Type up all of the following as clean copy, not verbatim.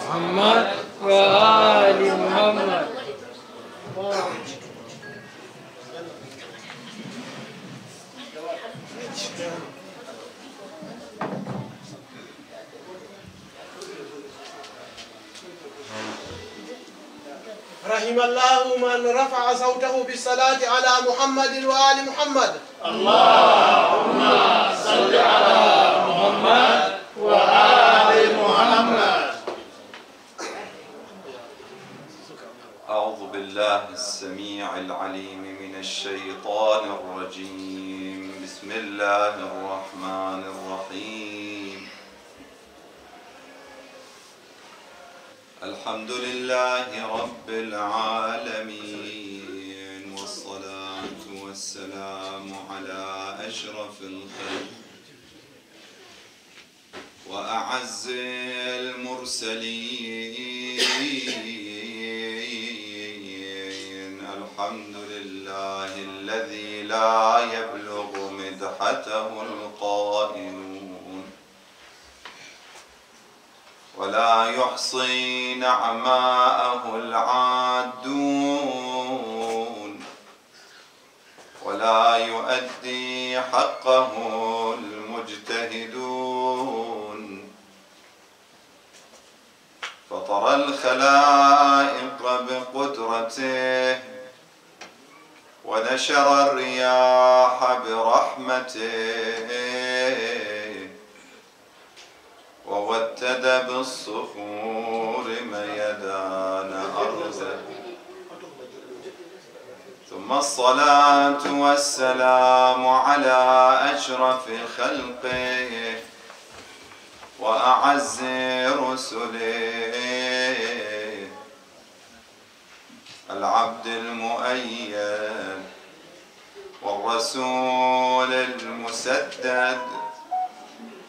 محمد وآل محمد. رحم الله من رفع صوته بالصلاة على محمد وآل محمد. اللهم صل على محمد وآل محمد. أعوذ بالله السميع العليم من الشيطان الرجيم. بسم الله الرحمن الرحيم. الحمد لله رب العالمين، والصلاة والسلام على أشرف الخلق وأعز المرسلين. الحمد لله الذي لا يبلغ مدحته القائلون، ولا يحصي نعماءه العادون، ولا يؤدي حقه المجتهدون. فطر الخلائق بقدرته، ونشر الرياح برحمته، ووتد بالصخور ميدان أرضه. ثم الصلاة والسلام على أشرف خلقه وأعز رسله، العبد المؤيد والرسول المسدد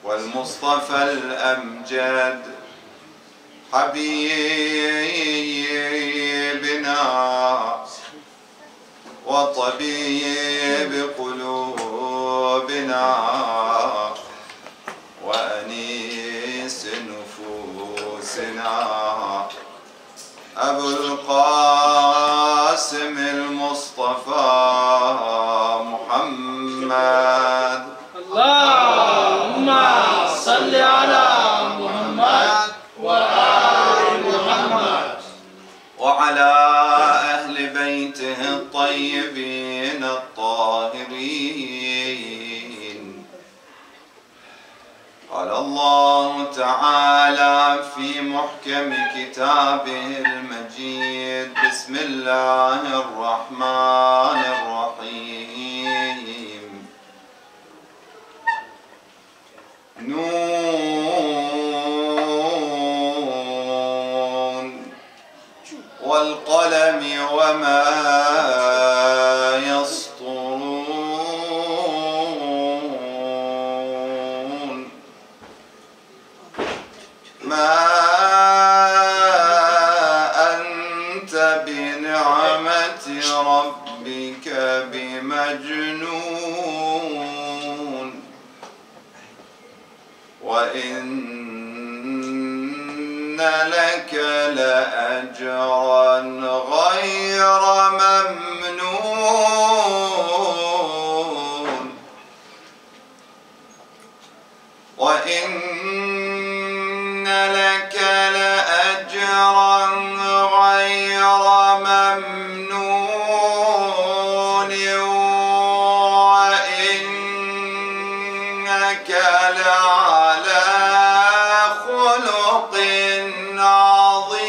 والمصطفى الأمجد، حبيبنا وطبيب قلوبنا وأنيس نفوسنا، أبو القاسم المصطفى محمد. اللهم صل على محمد وآل محمد وعلى أهل بيته الطيبين الطاهرين. قال الله تعالى في محكم كتابه المجيد: بسم الله الرحمن الرحيم. نون والقلم وما يسطرون. ما أنت بنعمة ربك بمجنون، وإن لك لأجرا غير ممنون، وإن لك لأجرا غير ممنون، وإنك لعلى خلق عظيم.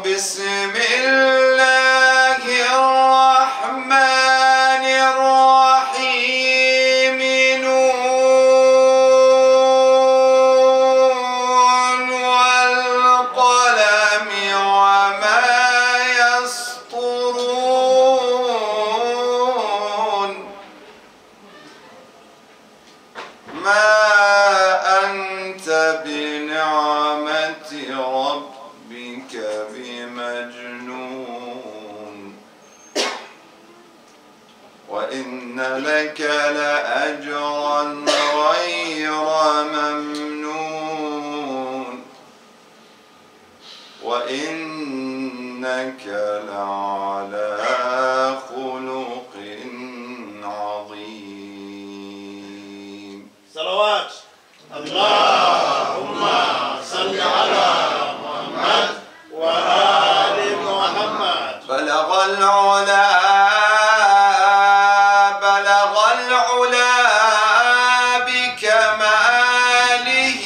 بسم الله وإن لك لأجرا غير ممنون وإنك لعلى خلق عظيم. صلوات اللهم صل على محمد وآل محمد. بلغ العلا بكماله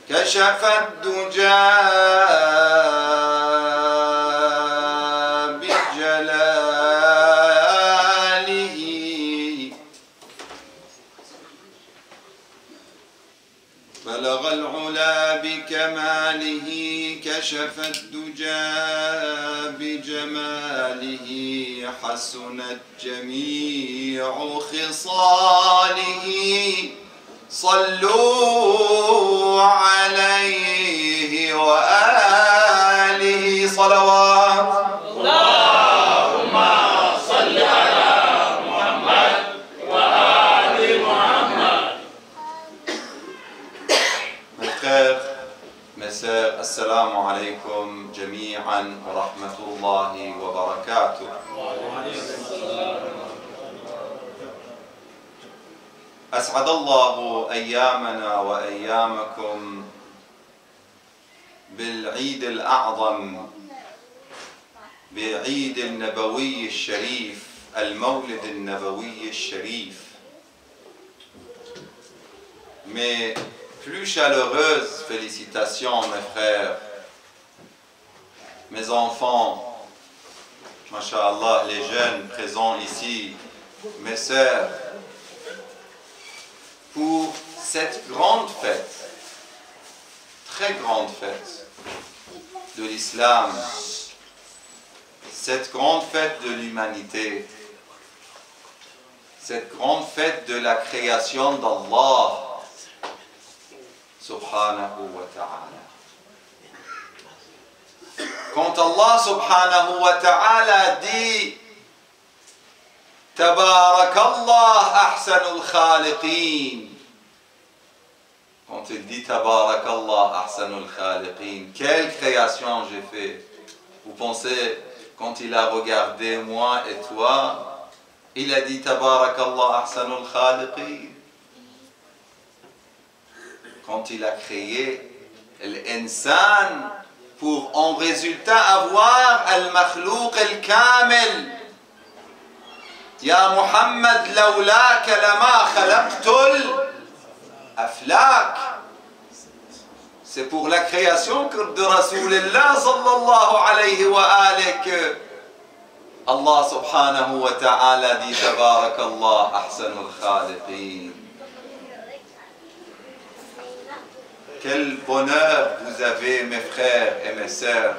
كشف الدجى بجلاله بلغ العلا بكماله كشف الدجى بجماله حسنت جميع خصاله صلوا عليه وآله صلوات. اللهم صل على محمد وآل محمد. Mes frères, mes sœurs, assalamu alaikum jami'an wa rahmatullahi wa barakatuh. أسعد الله أيامنا وأيامكم بالعيد الأعظم بعيد النبوي الشريف المولد النبوي الشريف. Mes plus chaleureuses félicitations mes frères, mes enfants, masha'Allah, les jeunes présents ici, mes sœurs, pour cette grande fête, très grande fête de l'islam, cette grande fête de l'humanité, cette grande fête de la création d'Allah, subhanahu wa ta'ala. Quand Allah subhanahu wa ta'ala dit Tabarakallah ahsanul khaliqin. Quand il dit Tabarakallah ahsanul khaliqin, quelle création j'ai fait. Vous pensez, quand il a regardé moi et toi, il a dit Tabarakallah ahsanul khaliqin. Quand il a créé l'insan pour en résultat avoir al-makhlouq al-kamil. Ya Muhammad lawlaka lama khalaqtul aflak. C'est pour la création de Rasulullah sallallahu alayhi wa alihi que Allah subhanahu wa ta'ala dit Tabarakallah ahsanul khaliqin. Quel bonheur vous avez, mes frères et mes sœurs,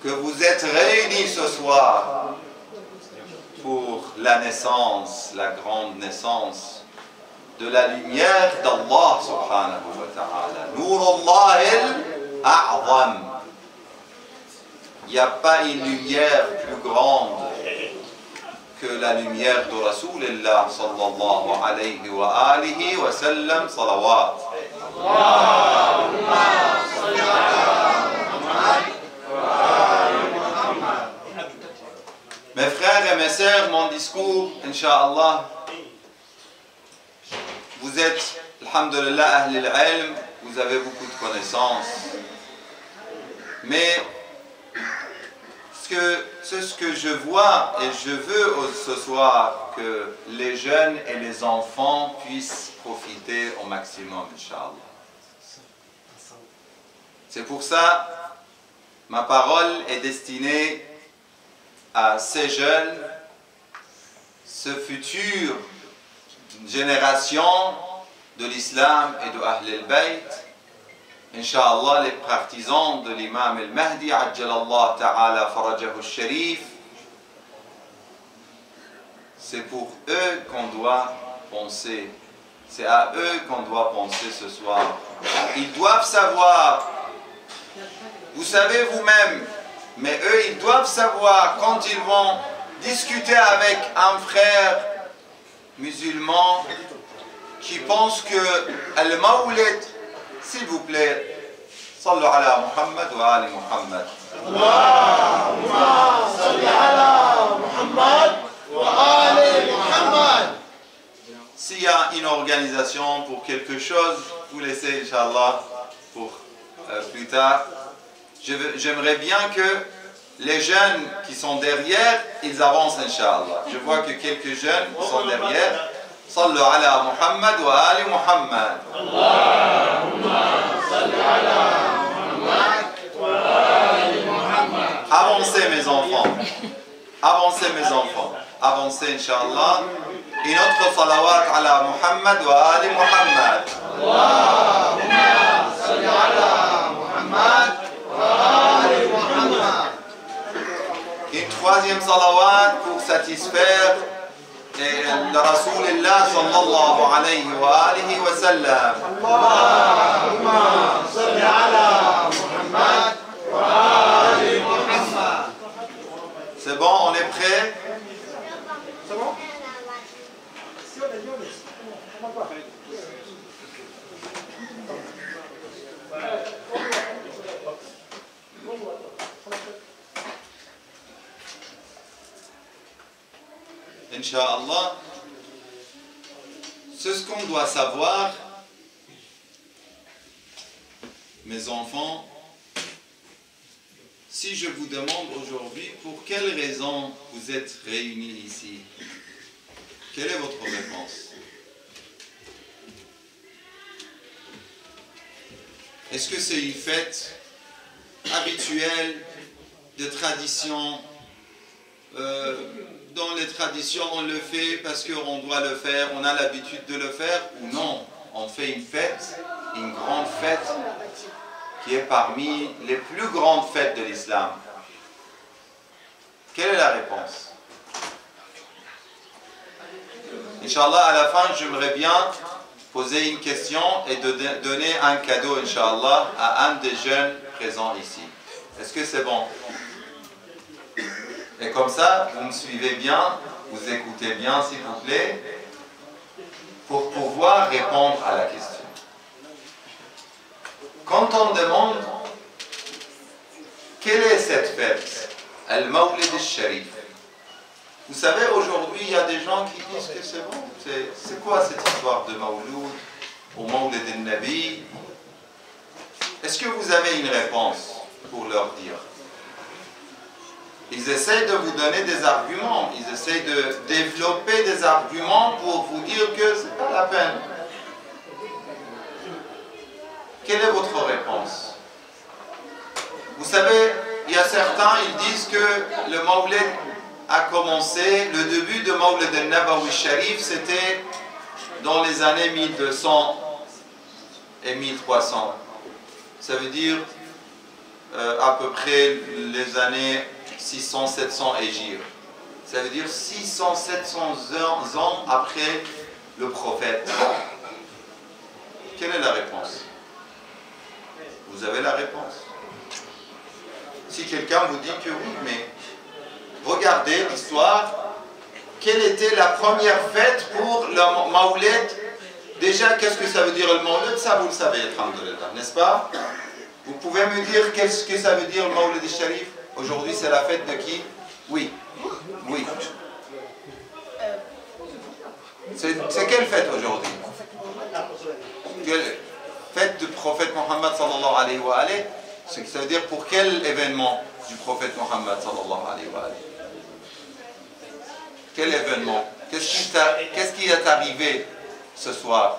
que vous êtes réunis ce soir pour la naissance, la grande naissance de la lumière d'Allah subhanahu wa ta'ala. Nourullah al-A'zam. Il n'y a pas une lumière plus grande que la lumière de Rasulullah sallallahu alayhi wa alihi wa sallam salawat. Mes frères et mes sœurs, mon discours, Inch'Allah, vous êtes, alhamdulillah, ahl al-ilm, vous avez beaucoup de connaissances. Mais c'est ce que je vois et je veux ce soir que les jeunes et les enfants puissent profiter au maximum, Inch'Allah. C'est pour ça, ma parole est destinée à ces jeunes, ce futur génération de l'islam et de Ahl al-Bayt. Inch'Allah, les partisans de l'imam al-Mahdi, Ajjalallah ta'ala farajahu al-Sharif, c'est pour eux qu'on doit penser. C'est à eux qu'on doit penser ce soir. Ils doivent savoir vous savez vous-même, mais eux, ils doivent savoir quand ils vont discuter avec un frère musulman qui pense que Al-Mawlid, s'il vous plaît, sallu ala Muhammad wa ali Muhammad. Allahumma salli ala Muhammad wa ali Muhammad. S'il y a une organisation pour quelque chose, vous laissez, Inch'Allah, pour plus tard. J'aimerais bien que les jeunes qui sont derrière, ils avancent, Inch'Allah. Je vois que quelques jeunes sont derrière. Sallu ala Muhammad wa ali Muhammad. Allahumma salli ala Muhammad wa ali Muhammad. Avancez, mes enfants. Avancez, mes enfants. Avancez, Inch'Allah. Une autre salawat ala Muhammad wa ali Muhammad. Allahumma salli ala Muhammad wa ali Muhammad. Une troisième salawat pour satisfaire le Rasulullah sallallahu alayhi wa alihi wa sallam. Allahumma salli ala Muhammad wa ali Muhammad. C'est bon, on est prêt? C'est bon? Inch'Allah, c'est ce qu'on doit savoir, mes enfants. Si je vous demande aujourd'hui pour quelle raison vous êtes réunis ici, quelle est votre réponse? Est-ce que c'est une fête habituelle, de tradition? Dans les traditions, on le fait parce qu'on doit le faire, on a l'habitude de le faire, ou non, on fait une fête, une grande fête, qui est parmi les plus grandes fêtes de l'islam. Quelle est la réponse? Inch'Allah, à la fin, j'aimerais bien poser une question et donner un cadeau, Inch'Allah, à un des jeunes présents ici. Est-ce que c'est bon? Et comme ça, vous me suivez bien, vous écoutez bien, s'il vous plaît, pour pouvoir répondre à la question. Quand on demande quelle est cette fête, Al-Mawlid al-Sharif, vous savez, aujourd'hui, il y a des gens qui disent que c'est bon. C'est quoi cette histoire de Mawlud, au Mawlid al-Nabi? Est-ce que vous avez une réponse pour leur dire? Ils essaient de vous donner des arguments, ils essaient de développer des arguments pour vous dire que ce n'est pas la peine. Quelle est votre réponse? Vous savez, il y a certains, ils disent que le Mawlid a commencé, le début de Mawlid al-Nabawi Sharif, c'était dans les années 1200 et 1300. Ça veut dire à peu près les années 600-700 Hégire. Ça veut dire 600-700 ans après le prophète. Quelle est la réponse? Vous avez la réponse? Si quelqu'un vous dit que oui, mais regardez l'histoire. Quelle était la première fête pour le Mawlid? Déjà, qu'est-ce que ça veut dire le Mawlid? Ça, vous le savez, alhamdoulilah, n'est-ce pas? Vous pouvez me dire qu'est-ce que ça veut dire le Mawlid al-Sharif? Aujourd'hui, c'est la fête de qui? Oui. Oui. C'est quelle fête aujourd'hui? Quelle fête du prophète Mohammed sallallahu alayhi wa alayhi? Ça veut dire pour quel événement du prophète Mohammed sallallahu alayhi wa alayhi? Quel événement? Qu'est-ce qui est arrivé ce soir?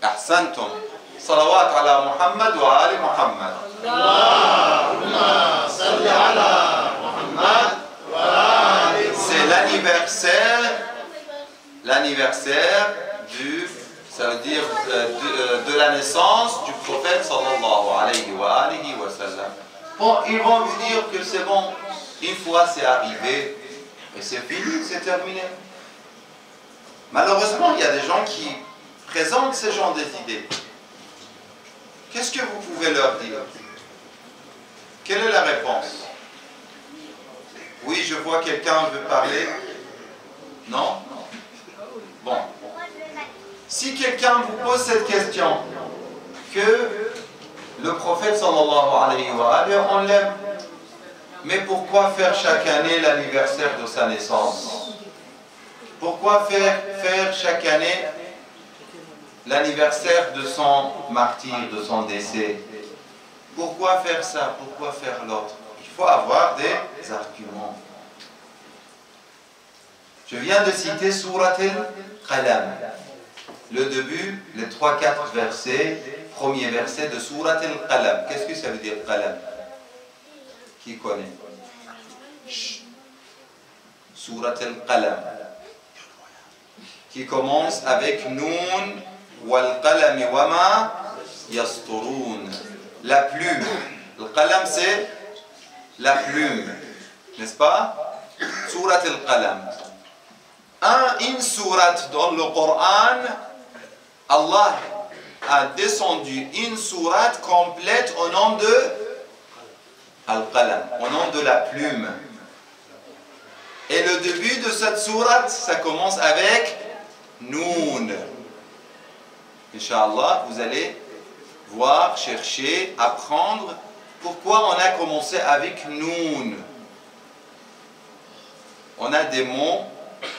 Ahsantum. Salawat ala Muhammad wa ali Muhammad. Allahumma salli ala Muhammad wa ali Muhammad. C'est l'anniversaire du, ça veut dire de la naissance du prophète sallallahu alayhi wa sallam. Bon, ils vont vous dire que c'est bon, une fois c'est arrivé et c'est fini, c'est terminé. Malheureusement, il y a des gens qui présentent ce genre d'idées. Qu'est-ce que vous pouvez leur dire? Quelle est la réponse? Oui, je vois quelqu'un veut parler. Non? Bon. Si quelqu'un vous pose cette question, que le prophète sallallahu alayhi wa sallam, on l'aime, mais pourquoi faire chaque année l'anniversaire de sa naissance? Pourquoi faire chaque année l'anniversaire de son martyre, de son décès? Pourquoi faire ça? Pourquoi faire l'autre? Il faut avoir des arguments. Je viens de citer Surat al-Qalam. Le début, les 3-4 versets, premier verset de Surat al-Qalam. Qu'est-ce que ça veut dire Qalam? Qui connaît? Surat al-Qalam. Qui commence avec Noun wal qalami wama yasturun. La plume. Le qalam c'est la plume. N'est-ce pas? Surat al-Qalam. Une sourate dans le Coran, Allah a descendu une sourate complète au nom de Al-Qalam, au nom de la plume. Et le début de cette sourate, ça commence avec Noun. Inch'Allah, vous allez voir, chercher, apprendre pourquoi on a commencé avec Noun. On a des mots,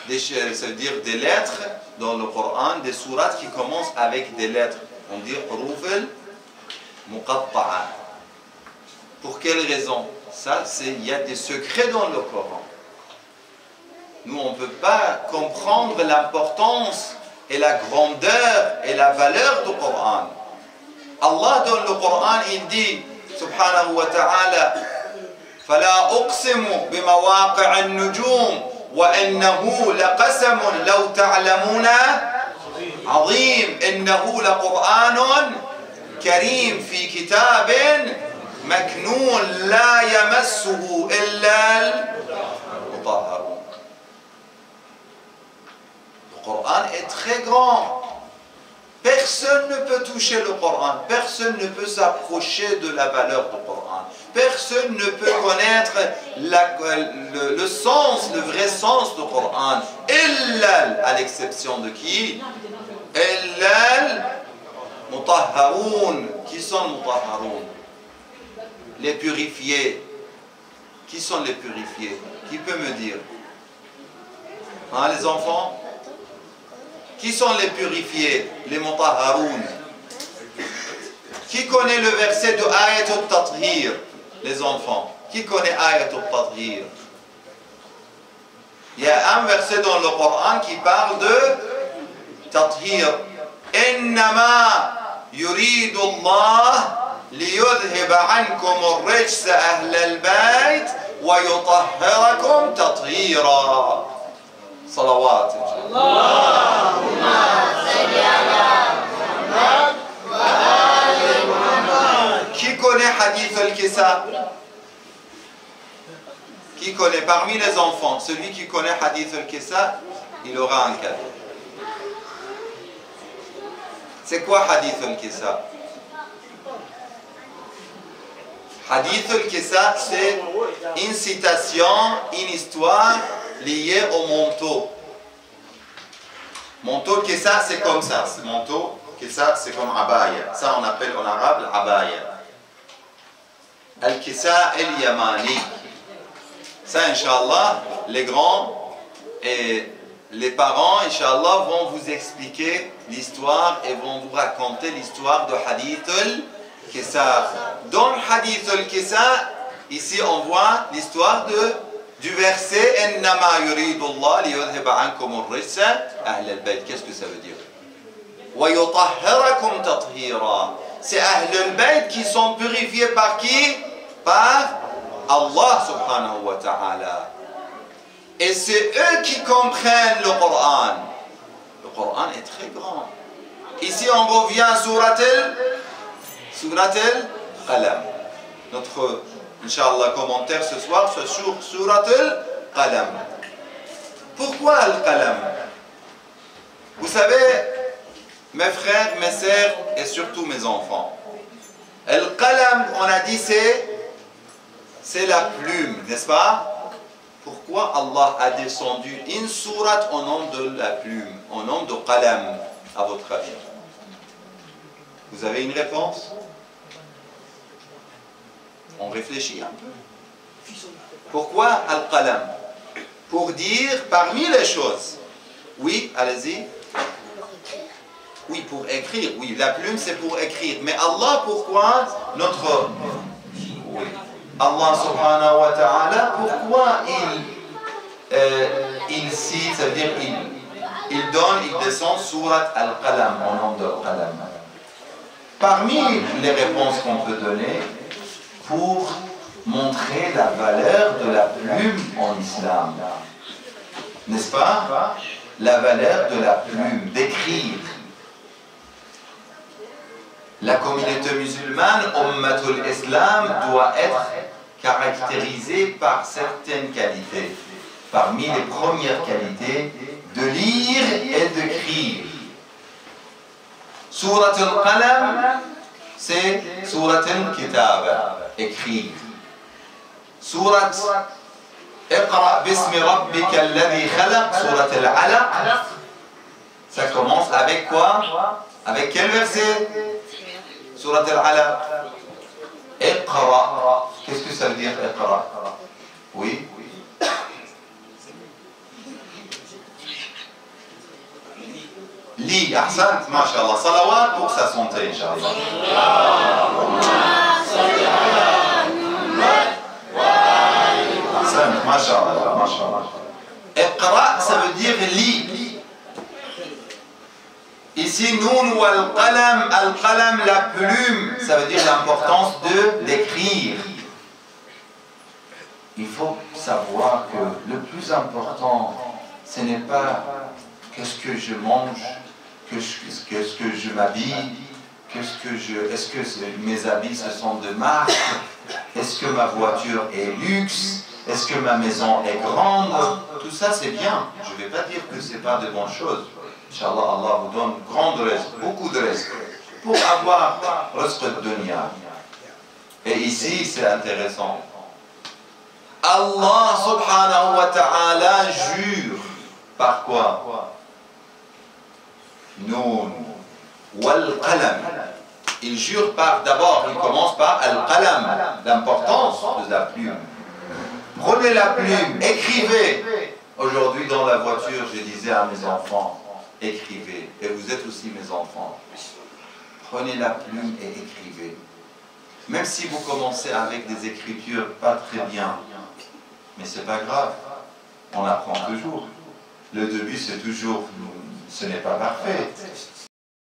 ça veut dire des lettres dans le Coran, des sourates qui commencent avec des lettres. On dit Huruf al-Muqatta'a. Pour quelle raison? Ça, il y a des secrets dans le Coran. Nous, on ne peut pas comprendre l'importance et la grandeur et la valeur du Coran. Allah dans le Coran, il dit, subhanahu wa ta'ala, فَلَا أُقْسِمُ بِمَوَاقِعِ النُّجُومِ وَإِنَّهُ لَقَسَمٌ لَوْ تَعْلَمُونَ عَظِيمٌ إِنَّهُ لَقُرْآنٌ كَرِيمٌ فِي كِتَابٍ مَكْنُونٍ لَا يَمَسُّهُ إِلَّا الْمُطَهَّرُونَ. Le Coran est très grand. Personne ne peut toucher le Coran. Personne ne peut s'approcher de la valeur du Coran. Personne ne peut connaître le sens, le vrai sens du Coran. Illa, à l'exception de qui? Illa mutahharoun. Qui sont mutahharoun? Les purifiés. Qui sont les purifiés? Qui peut me dire? Hein, les enfants? Qui sont les purifiés? Les mutahharoun. Qui connaît le verset de Ayat al-Tathir? Les enfants. Qui connaît Ayat al-Tathir? Il y a un verset dans le Coran qui parle de Tathir. Innama yuridu Allah liyudhiba ankum ar-rijsa ahla al-bayt wa yutahhirakum tathira. Salawat. Allahumma salli ala Muhammad wa ali Muhammad. Qui connaît Hadith al-Kisa? Qui connaît parmi les enfants? Celui qui connaît Hadith al-Kisa, il aura un cadeau. C'est quoi Hadith al-Kisa? Hadith al-Kisa, c'est une citation, une histoire liée au manteau. Manteau Kisa, c'est comme ça. Manteau Kisa, c'est comme abaya. Ça, on appelle en arabe abaya. Al-Kisa el-Yamani. Ça, Inch'Allah, les grands et les parents, Inch'Allah, vont vous expliquer l'histoire et vont vous raconter l'histoire de Hadith al-Kisa. Dans Hadith al-Kisa, ici, on voit l'histoire du verset Innama yuridullah liyudhiba ankum ar-rijsa ahl al-bayt. Qu'est-ce que ça veut dire? Wa yutahhirakum tathira. C'est ahl al-bayt qui sont purifiés par qui? Par Allah subhanahu wa ta'ala. Et c'est eux qui comprennent le Coran. Le Coran est très grand. Ici on revient à Surat al-Qalam. Notre Inch'Allah, commentaire ce soir, c'est sur Surat al-Qalam. Pourquoi al-Qalam? Vous savez, mes frères, mes sœurs et surtout mes enfants, Al-qalam, on a dit, c'est la plume, n'est-ce pas? Pourquoi Allah a descendu une sourate au nom de la plume, au nom de qalam, à votre avis? Vous avez une réponse? On réfléchit un peu. Pourquoi al-qalam? Pour dire parmi les choses. Oui, allez-y. Oui, pour écrire. Oui, la plume c'est pour écrire. Mais Allah, pourquoi notre... Oui. Allah subhanahu wa ta'ala, pourquoi il cite, c'est-à-dire il donne, il descend surat al-qalam, au nom de al-qalam. Parmi les réponses qu'on peut donner, pour montrer la valeur de la plume en islam. N'est-ce pas? La valeur de la plume, d'écrire. La communauté musulmane, Ummatul Islam, doit être caractérisée par certaines qualités. Parmi les premières qualités, de lire et d'écrire. Surat al-Qalam, c'est Surat al-Kitab, écrire. Surat Iqra bismi rabbika alladhi khalaq, Surat al-Alaq, ça commence avec quoi? Avec quel verset? Surat al-Alaq. Iqra. Qu'est-ce que ça veut dire Iqra? Oui. Lis, ahsant, mashallah. Salawat pour sa santé, inshallah. Ahsant, mashallah, mashallah. Iqra, ça veut dire lis. Ici, Noun ou al-qalam, al-qalam, la plume, ça veut dire l'importance d'écrire. Il faut savoir que le plus important, ce n'est pas qu'est-ce que je mange, qu'est-ce que je m'habille, est-ce que mes habits ce sont de marque, est-ce que ma voiture est luxe, est-ce que ma maison est grande, tout ça c'est bien. Je ne vais pas dire que ce n'est pas de bonnes choses. Inch'Allah, Allah vous donne grande reste, beaucoup de reste, pour avoir reste de dunya. Et ici, c'est intéressant. Allah subhanahu wa ta'ala jure par quoi? Noun wal qalam. Il jure par, d'abord, il commence par al-qalam, l'importance de la plume. Prenez la plume, écrivez. Aujourd'hui, dans la voiture, je disais à mes enfants, écrivez. Et vous êtes aussi mes enfants. Prenez la plume et écrivez. Même si vous commencez avec des écritures pas très bien, mais c'est pas grave. On apprend toujours. Le début, c'est toujours, ce n'est pas parfait.